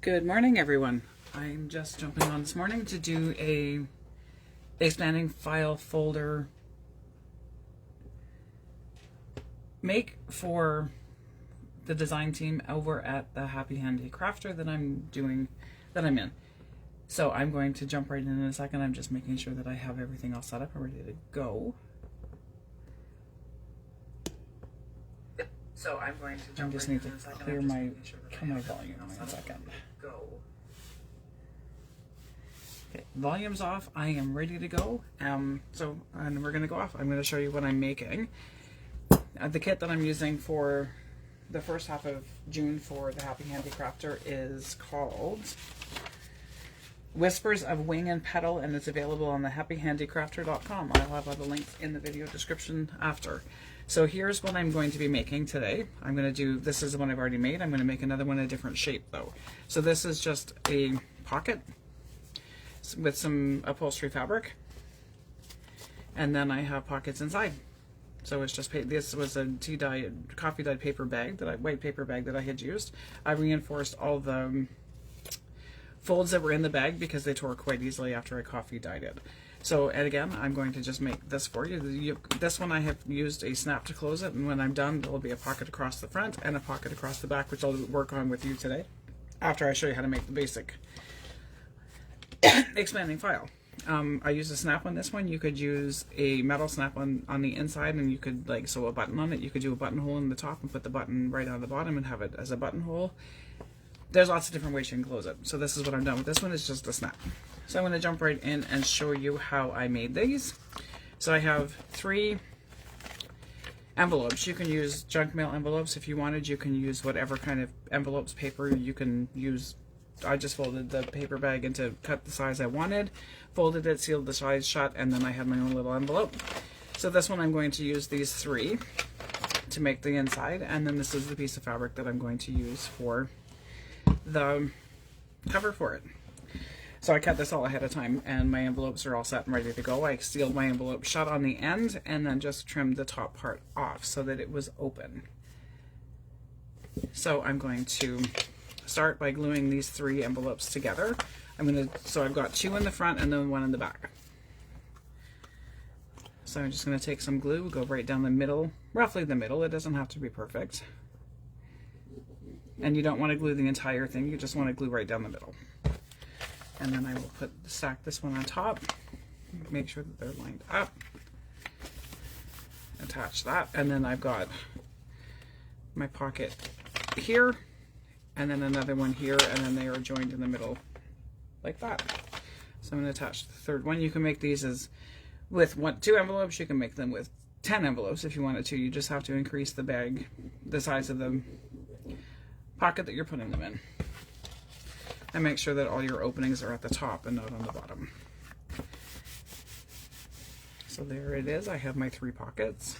Good morning, everyone. I'm just jumping on this morning to do a expanding file folder make for the design team over at the Happy Handy Crafter that I'm in. So I'm going to jump right in a second. I'm just making sure that I have everything all set up and ready to go. So I'm going to jump I just need to clear my volume in a second. Okay, volume's off. I am ready to go. And we're going to go off. I'm going to show you what I'm making. The kit that I'm using for the first half of June for the Happy Handy Crafter is called Whispers of Wing and Petal, and it's available on the happyhandycrafter.com. I'll have all the links in the video description after. So here's what I'm going to be making today. I'm going to do, this is the one I've already made. I'm going to make another one in a different shape though. So this is just a pocket with some upholstery fabric. And then I have pockets inside. So it's just, this was a coffee dyed paper bag, white paper bag that I had used. I reinforced all the folds that were in the bag because they tore quite easily after I coffee dyed it. So, and again, I'm going to just make this for you. This one I have used a snap to close it, and when I'm done, there will be a pocket across the front and a pocket across the back, which I'll work on with you today, after I show you how to make the basic expanding file. I used a snap on this one. You could use a metal snap on the inside, and you could sew a button on it. You could do a buttonhole in the top and put the button right on the bottom and have it as a buttonhole. There's lots of different ways you can close it. So this is what I'm done with. This one is just a snap. So I'm going to jump right in and show you how I made these. So I have 3 envelopes. You can use junk mail envelopes if you wanted. You can use whatever kind of envelopes, paper you can use. I just folded the paper bag into cut the size I wanted, folded it, sealed the size shut, and then I have my own little envelope. So this one I'm going to use these 3 to make the inside, and then this is the piece of fabric that I'm going to use for the cover for it. So I cut this all ahead of time, and my envelopes are all set and ready to go. I sealed my envelope shut on the end and then just trimmed the top part off so that it was open. So I'm going to start by gluing these 3 envelopes together. So I've got 2 in the front and then 1 in the back. So I'm just going to take some glue, go right down the middle, roughly the middle. It doesn't have to be perfect. And you don't want to glue the entire thing, you just want to glue right down the middle. And then I will stack this one on top, make sure that they're lined up, attach that, and then I've got my pocket here, and then another one here, and then they are joined in the middle like that. So I'm going to attach the third one. You can make these with 2 envelopes, you can make them with 10 envelopes if you wanted to. You just have to increase the bag, the size of the pocket that you're putting them in. And make sure that all your openings are at the top and not on the bottom. So there it is. I have my 3 pockets.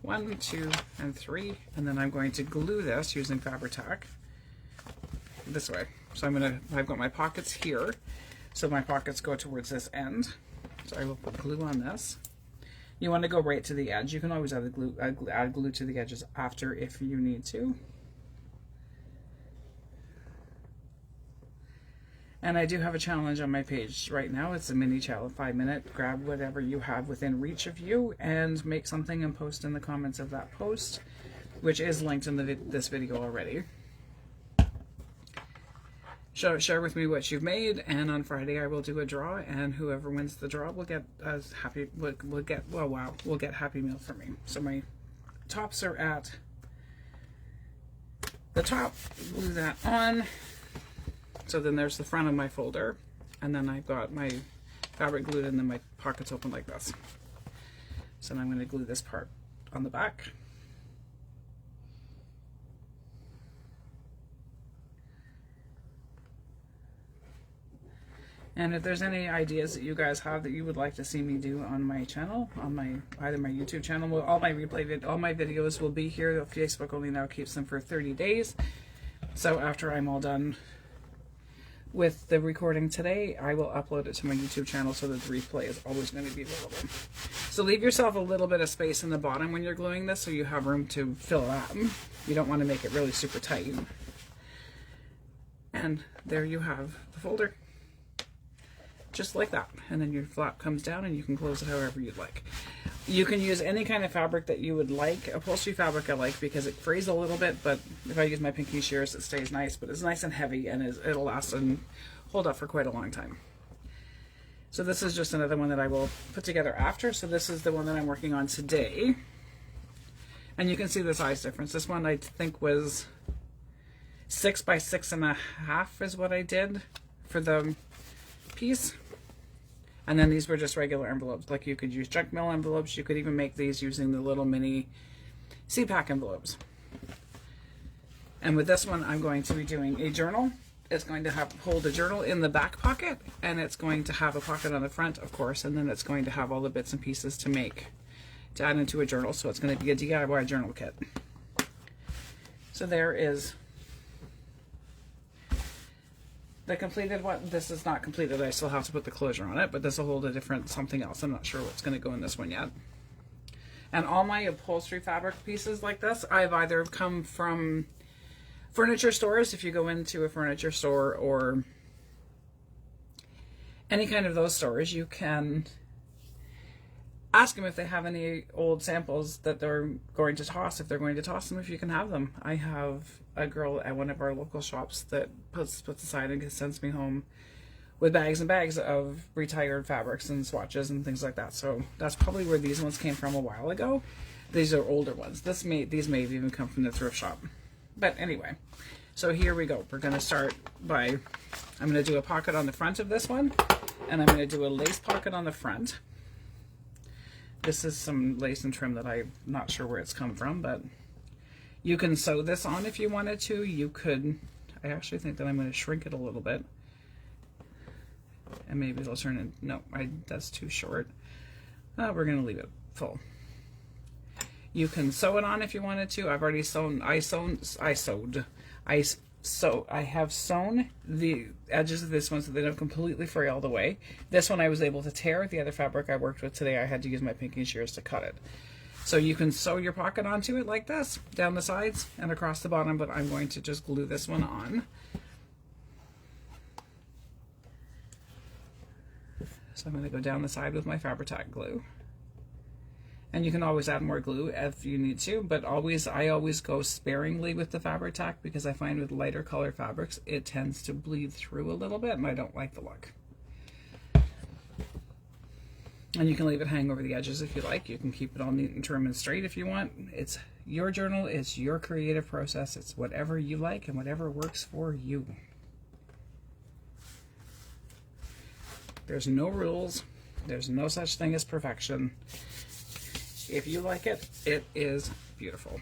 1, 2, and 3. And then I'm going to glue this using Fabri-Tac this way. So I've got my pockets here. So my pockets go towards this end. So I will put glue on this. You want to go right to the edge. You can always add glue to the edges after if you need to. And I do have a challenge on my page right now. It's a mini challenge, 5-minute. Grab whatever you have within reach of you and make something and post in the comments of that post, which is linked in this video already. Share with me what you've made, and on Friday I will do a draw, and whoever wins the draw will get Happy Meal from me. So my tops are at the top. Glue that on. So then there's the front of my folder, and then I've got my fabric glued, and then my pockets open like this. So now I'm going to glue this part on the back. And if there's any ideas that you guys have that you would like to see me do on my channel, on either my YouTube channel, all my videos will be here. Facebook only now keeps them for 30 days. So after I'm all done with the recording today, I will upload it to my YouTube channel so that the replay is always going to be available. So leave yourself a little bit of space in the bottom when you're gluing this so you have room to fill it up. You don't want to make it really super tight. And there you have the folder. Just like that. And then your flap comes down and you can close it however you'd like. You can use any kind of fabric that you would like. Upholstery fabric I like because it frays a little bit, but if I use my pinky shears it stays nice, but it's nice and heavy and it'll last and hold up for quite a long time. So this is just another one that I will put together after. So this is the one that I'm working on today. And you can see the size difference. This one I think was 6 by 6.5 is what I did for the piece. And then these were just regular envelopes. Like you could use junk mail envelopes. You could even make these using the little mini C-pack envelopes. And with this one, I'm going to be doing a journal. It's going to hold a journal in the back pocket, and it's going to have a pocket on the front, of course, and then it's going to have all the bits and pieces to add into a journal. So it's going to be a DIY journal kit. So there is the completed one. This is not completed. I still have to put the closure on it, but this will hold a different something else. I'm not sure what's going to go in this one yet. And all my upholstery fabric pieces like this, I've either come from furniture stores. If you go into a furniture store or any kind of those stores, you can ask them if they have any old samples that they're going to toss. If they're going to toss them, if you can have them. I have a girl at one of our local shops that puts aside and sends me home with bags and bags of retired fabrics and swatches and things like that. So that's probably where these ones came from a while ago. These are older ones. These may have even come from the thrift shop. But anyway, so here we go. We're going to start by, I'm going to do a pocket on the front of this one, and I'm going to do a lace pocket on the front. This is some lace and trim that I'm not sure where it's come from, but you can sew this on if you wanted to. You could, I actually think that I'm going to shrink it a little bit. And maybe it'll turn in, no, that's too short. We're going to leave it full. You can sew it on if you wanted to. I've already sewn, I have sewn the edges of this one so they don't completely fray all the way. This one I was able to tear. The other fabric I worked with today, I had to use my pinky shears to cut it. So you can sew your pocket onto it like this, down the sides and across the bottom, but I'm going to just glue this one on. So I'm going to go down the side with my Fabri-Tac glue. And you can always add more glue if you need to, but I always go sparingly with the Fabri-Tac because I find with lighter color fabrics, it tends to bleed through a little bit and I don't like the look. And you can leave it hang over the edges if you like. You can keep it all neat and trim and straight if you want. It's your journal, it's your creative process, it's whatever you like and whatever works for you. There's no rules. There's no such thing as perfection. If you like it, it is beautiful.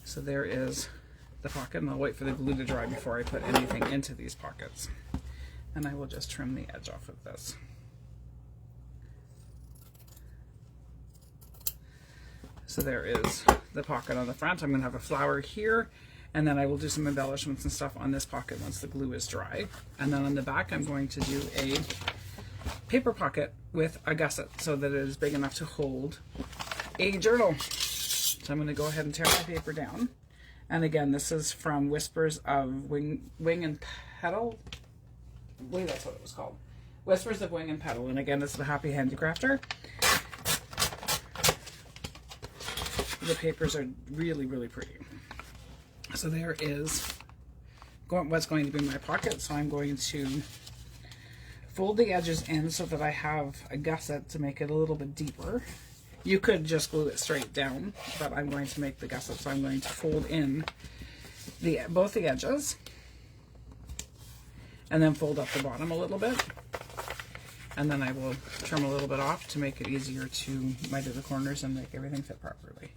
So there is the pocket, and I'll wait for the glue to dry before I put anything into these pockets. And I will just trim the edge off of this. So there is the pocket on the front. I'm going to have a flower here, and then I will do some embellishments and stuff on this pocket once the glue is dry. And then on the back, I'm going to do a paper pocket with a gusset so that it is big enough to hold a journal. So I'm going to go ahead and tear my paper down. And again, this is from Whispers of Wing and Petal. I believe that's what it was called. Whispers of Wing and Petal. And again, this is the Happy Handicrafter. The papers are really, really pretty. So there is what's going to be my pocket. So I'm going to fold the edges in so that I have a gusset to make it a little bit deeper. You could just glue it straight down, but I'm going to make the gusset, so I'm going to fold in both the edges and then fold up the bottom a little bit. And then I will trim a little bit off to make it easier to miter the corners and make everything fit properly.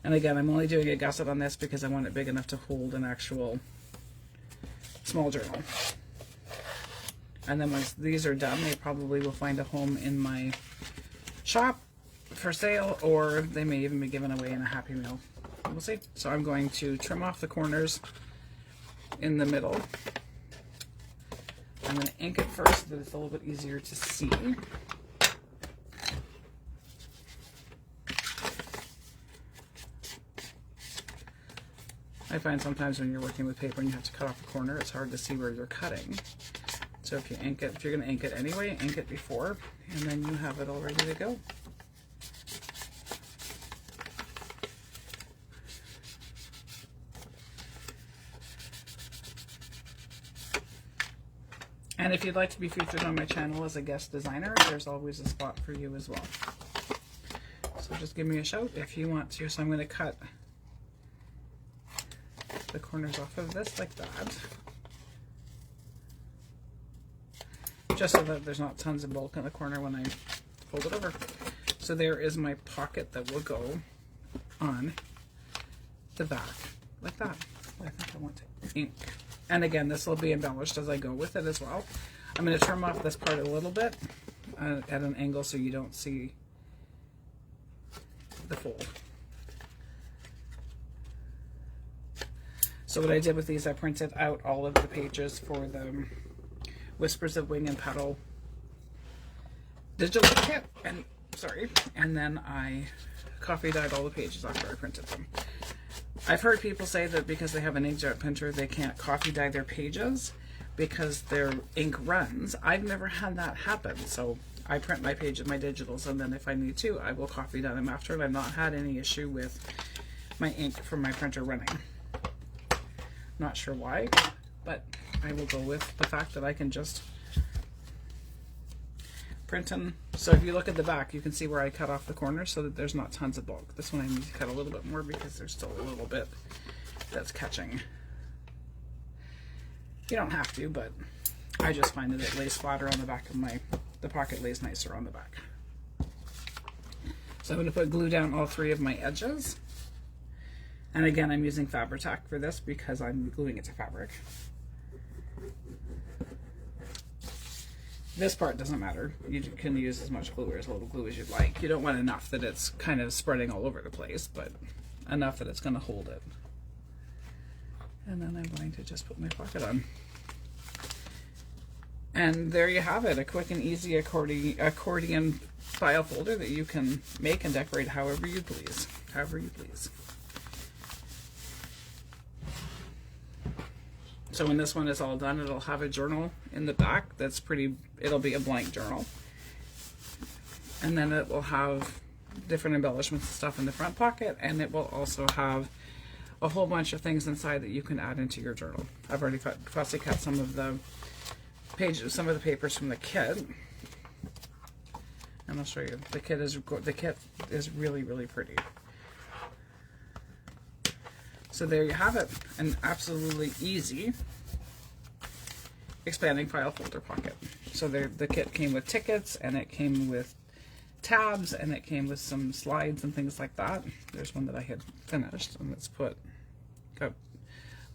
And again, I'm only doing a gusset on this because I want it big enough to hold an actual small journal. And then once these are done, they probably will find a home in my shop for sale, or they may even be given away in a Happy Meal. We'll see. So I'm going to trim off the corners in the middle. I'm going to ink it first so that it's a little bit easier to see. I find sometimes when you're working with paper and you have to cut off a corner, it's hard to see where you're cutting. So if you ink it, if you're going to ink it anyway, ink it before, and then you have it all ready to go. And if you'd like to be featured on my channel as a guest designer, there's always a spot for you as well. So just give me a shout if you want to. So I'm going to cut the corners off of this like that. Just so that there's not tons of bulk in the corner when I fold it over. So there is my pocket that will go on the back like that. I think I want to ink. And again, this will be embellished as I go with it as well. I'm going to trim off this part a little bit at an angle so you don't see the fold. So what I did with these, I printed out all of the pages for the Whispers of Wing and Petal digital kit, and then I coffee dyed all the pages after I printed them. I've heard people say that because they have an inkjet printer, they can't coffee dye their pages because their ink runs. I've never had that happen, so I print my pages, my digitals, and then if I need to, I will coffee dye them after, and I've not had any issue with my ink from my printer running. Not sure why, but I will go with the fact that I can just print them. So if you look at the back, you can see where I cut off the corners so that there's not tons of bulk. This one I need to cut a little bit more because there's still a little bit that's catching. You don't have to, but I just find that it lays flatter on the back of the pocket lays nicer on the back. So I'm going to put glue down all three of my edges. And again, I'm using Fabri-Tac for this because I'm gluing it to fabric. This part doesn't matter. You can use as much glue or as little glue as you'd like. You don't want enough that it's kind of spreading all over the place, but enough that it's going to hold it. And then I'm going to just put my pocket on. And there you have it, a quick and easy accordion file folder that you can make and decorate however you please. However you please. So when this one is all done, it'll have a journal in the back that's it'll be a blank journal. And then it will have different embellishments and stuff in the front pocket, and it will also have a whole bunch of things inside that you can add into your journal. I've already fussy cut some of the pages, some of the papers from the kit. And I'll show you. The kit is really, really pretty. So there you have it, an absolutely easy expanding file folder pocket. So the kit came with tickets, and it came with tabs, and it came with some slides and things like that. There's one that I had finished, and it's got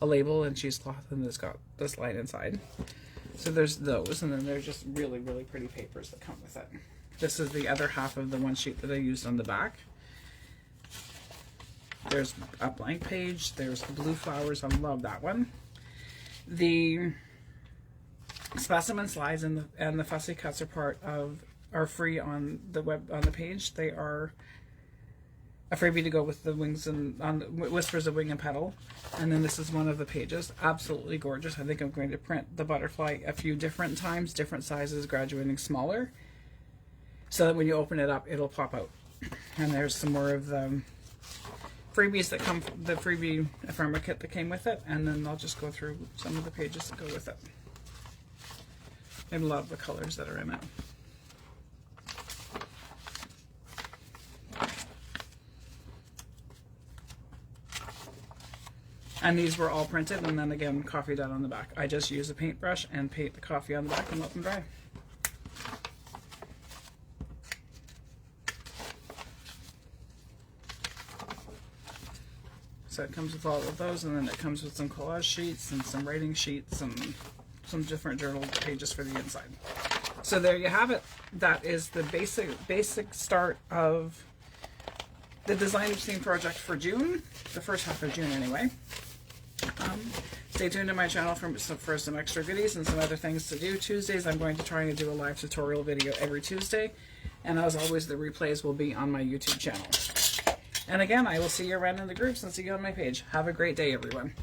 a label and cheesecloth, and it's got the slide inside. So there's those, and then there's just really, really pretty papers that come with it. This is the other half of the one sheet that I used on the back. There's a blank page, there's the blue flowers, I love that one. The specimen slides and the fussy cuts are free on the page. They are a freebie to go with the wings and on the Whispers of Wing and Petal. And then this is one of the pages, absolutely gorgeous. I think I'm going to print the butterfly a few different times, different sizes, graduating smaller, so that when you open it up, it'll pop out. And there's some more of the freebies that come, the freebie ephemera kit that came with it, and then I'll just go through some of the pages that go with it. I love the colors that are in it. And these were all printed, and then again coffee dyed on the back. I just use a paintbrush and paint the coffee on the back and let them dry. So it comes with all of those, and then it comes with some collage sheets and some writing sheets and some different journal pages for the inside. So there you have it. That is the basic start of the Design Each Theme project for June, the first half of June anyway. Stay tuned to my channel for some extra goodies and some other things to do. Tuesdays I'm going to try and do a live tutorial video every Tuesday, and as always the replays will be on my YouTube channel. And again, I will see you around in the groups and see you on my page. Have a great day, everyone.